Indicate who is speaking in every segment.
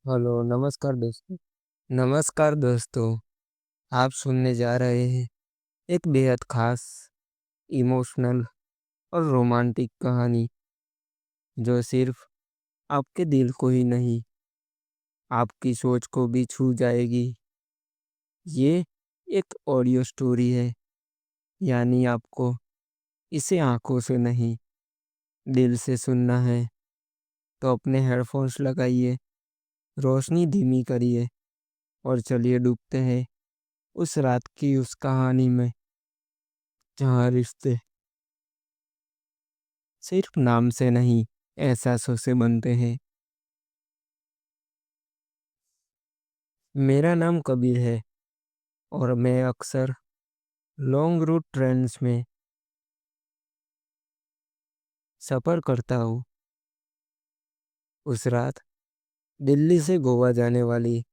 Speaker 1: Hello, नमस्कार दोस्तों। नमस्कार दोस्तों, आप सुनने जा रहे हैं एक बेहद खास, इमोशनल और रोमांटिक कहानी जो सिर्फ आपके दिल को ही नहीं, आपकी सोच को भी छू जाएगी। ये एक ऑडियो स्टोरी है, यानी आपको इसे आंखों से नहीं, दिल से सुनना है। तो अपने हेडफोन्स लगाइए, रोशनी धीमी करिए और चलिए डूबते हैं उस रात की उस कहानी में जहाँ रिश्ते सिर्फ नाम से नहीं, एहसासों से बनते हैं। मेरा नाम कबीर है और मैं अक्सर लॉन्ग रूट ट्रेन्स में सफ़र करता हूँ। उस रात दिल्ली से गोवा जाने वाली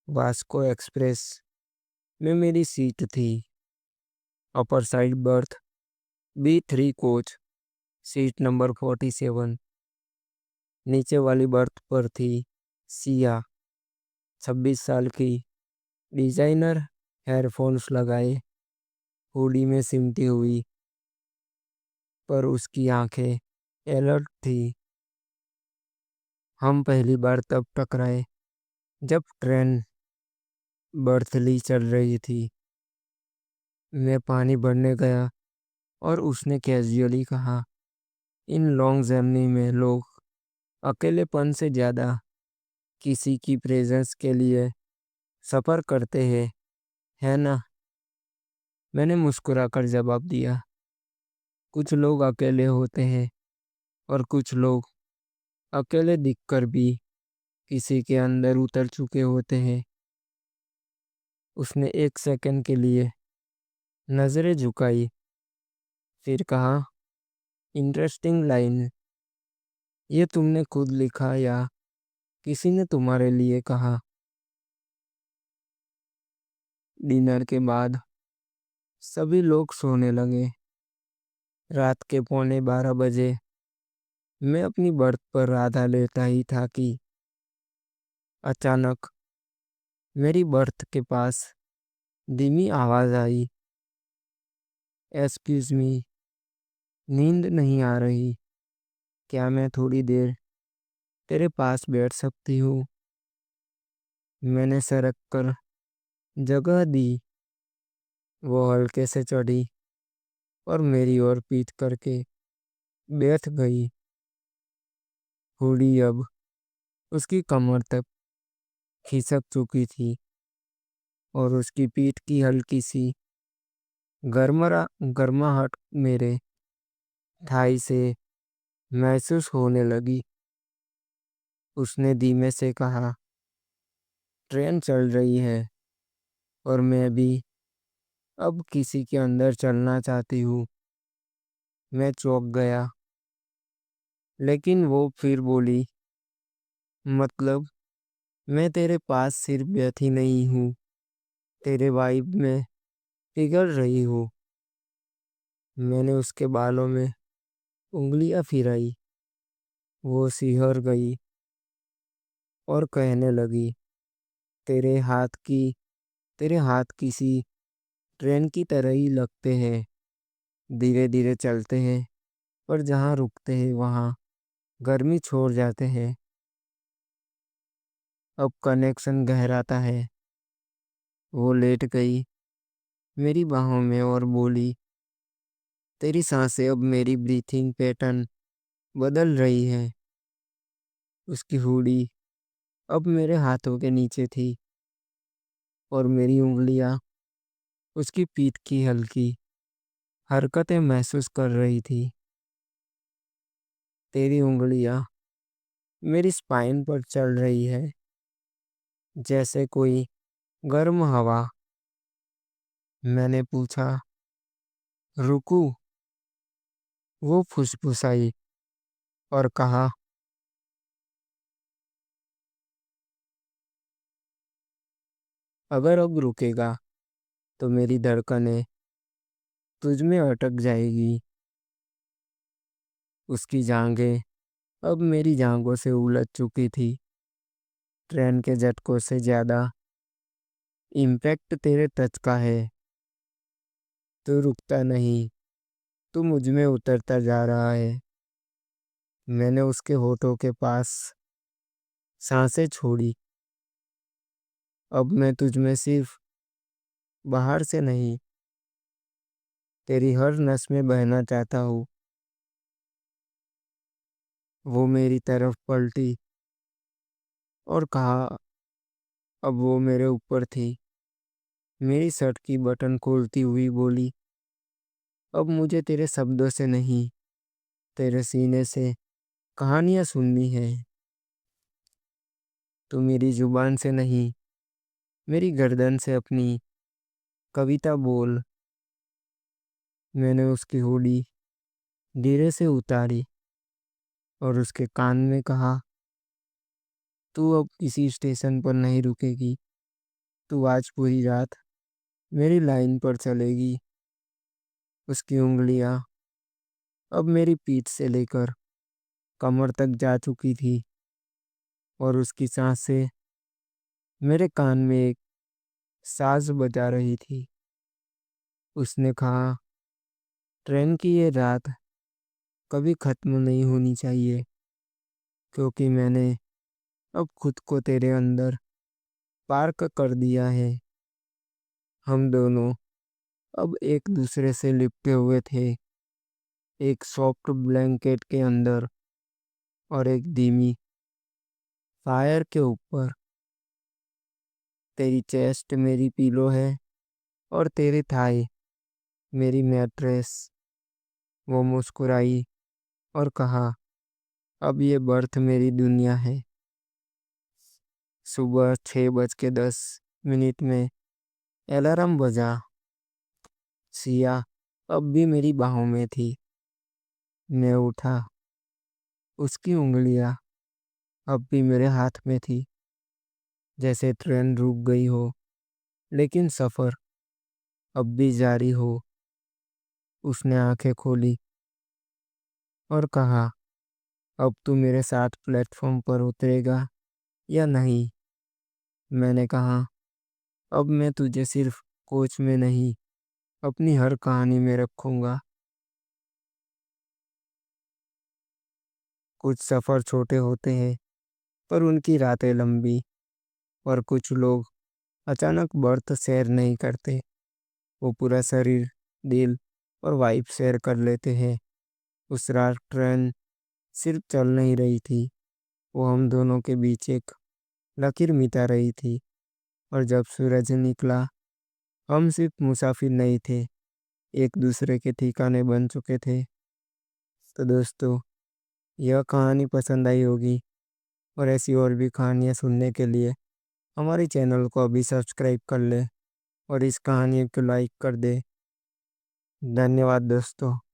Speaker 1: वास्को एक्सप्रेस में मेरी सीट थी। Upper side birth B3 coach, seat number 47। नीचे वाली बर्थ पर थी सिया, 26 साल की, डिजाइनर हेयरफोन्स लगाए, हुडी में सिमटी हुई, पर उसकी आंखें अलर्ट थी। हम पहली बार तब टकराए जब ट्रेन बर्थली चल रही थी। मैं पानी भरने गया और उसने कैजुअली कहा, इन लॉन्ग जर्नी में लोग अकेलेपन से ज़्यादा किसी की प्रेजेंस के लिए सफ़र करते हैं, है ना? मैंने मुस्कुराकर जवाब दिया, कुछ लोग अकेले होते हैं और कुछ लोग अकेले दिखकर भी किसी के अंदर उतर चुके होते हैं। उसने एक सेकंड के लिए नज़रें झुकाई, फिर कहा, इंटरेस्टिंग लाइन। ये तुमने खुद लिखा या किसी ने तुम्हारे लिए कहा? डिनर के बाद सभी लोग सोने लगे। रात के 11:45 बजे मैं अपनी बर्थ पर आधा लेटा ही था कि अचानक मेरी बर्थ के पास धीमी आवाज़ आई, एक्सक्यूज मी, नींद नहीं आ रही? क्या मैं थोड़ी देर तेरे पास बैठ सकती हूँ? मैंने सरक कर जगह दी। वो हल्के से चढ़ी और मेरी ओर पीठ करके बैठ गई। हुडी अब उसकी कमर तक खिसक चुकी थी और उसकी पीठ की हल्की सी गर्मरा गर्माहट मेरे थाई से महसूस होने लगी। उसने धीमे से कहा, ट्रेन चल रही है और मैं भी अब किसी के अंदर चलना चाहती हूँ। मैं चौंक गया, लेकिन वो फिर बोली, मतलब मैं तेरे पास सिर्फ बैठी नहीं हूँ, तेरे वाइब में पिघल रही हूँ। मैंने उसके बालों में उंगलियां फिराई। वो सिहर गई और कहने लगी, तेरे हाथ की तेरे हाथ किसी ट्रेन की तरह ही लगते हैं, धीरे धीरे चलते हैं पर जहाँ रुकते हैं वहाँ गर्मी छोड़ जाते हैं। अब कनेक्शन गहराता है। वो लेट गई मेरी बाहों में और बोली, तेरी सांसें अब मेरी ब्रीथिंग पैटर्न बदल रही है। उसकी हुडी अब मेरे हाथों के नीचे थी और मेरी उंगलियां उसकी पीठ की हल्की हरकतें महसूस कर रही थी। तेरी उंगलियां मेरी स्पाइन पर चल रही है, जैसे कोई गर्म हवा। मैंने पूछा, रुकू? वो फुसफुसाई और कहा, अगर अब रुकेगा तो मेरी धड़कनें तुझ में अटक जाएगी। उसकी जांघें अब मेरी जांघों से उलझ चुकी थी ट्रेन के झटकों से ज़्यादा इम्पैक्ट तेरे टच का है। तू रुकता नहीं, तू मुझ में उतरता जा रहा है। मैंने उसके होठों के पास सांसें छोड़ी। अब मैं तुझ में सिर्फ बाहर से नहीं, तेरी हर नस में बहना चाहता हूँ। वो मेरी तरफ पलटी और कहा, अब वो मेरे ऊपर थी। मेरी शर्ट की बटन खोलती हुई बोली, अब मुझे तेरे शब्दों से नहीं, तेरे सीने से कहानियां सुननी है। तू मेरी जुबान से नहीं, मेरी गर्दन से अपनी कविता बोल। मैंने उसकी हुडी धीरे से उतारी और उसके कान में कहा, तू अब किसी स्टेशन पर नहीं रुकेगी। तू आज पूरी रात मेरी लाइन पर चलेगी। उसकी उंगलियां अब मेरी पीठ से लेकर कमर तक जा चुकी थी और उसकी सांसें मेरे कान में एक साज बजा रही थी। उसने कहा, ट्रेन की ये रात कभी खत्म नहीं होनी चाहिए, क्योंकि मैंने अब खुद को तेरे अंदर पार्क कर दिया है। हम दोनों अब एक दूसरे से लिपटे हुए थे, एक सॉफ्ट ब्लैंकेट के अंदर और एक धीमी फायर के ऊपर। तेरी चेस्ट मेरी पीलो है और तेरी थाई मेरी मैट्रेस। वो मुस्कुराई और कहा, अब ये बर्थ मेरी दुनिया है। सुबह 6:10 में अलार्म बजा। सिया अब भी मेरी बाहों में थी। मैं उठा। उसकी उंगलियां अब भी मेरे हाथ में थी, जैसे ट्रेन रुक गई हो, लेकिन सफर अब भी जारी हो। उसने आंखें खोली और कहा, अब तू मेरे साथ प्लेटफॉर्म पर उतरेगा या नहीं? मैंने कहा, अब मैं तुझे सिर्फ कोच में नहीं, अपनी हर कहानी में रखूंगा। कुछ सफ़र छोटे होते हैं, पर उनकी रातें लंबी। और कुछ लोग अचानक बर्थ शेयर नहीं करते, वो पूरा शरीर, दिल और वाइब शेयर कर लेते हैं। उस रात ट्रेन सिर्फ चल नहीं रही थी, वो हम दोनों के बीच एक लकीर मिटा रही थी। और जब सूरज निकला, हम सिर्फ मुसाफिर नहीं थे, एक दूसरे के ठिकाने बन चुके थे। तो दोस्तों, यह कहानी पसंद आई होगी, और ऐसी और भी कहानियाँ सुनने के लिए हमारे चैनल को अभी सब्सक्राइब कर ले और इस कहानी को लाइक कर दे। धन्यवाद दोस्तों।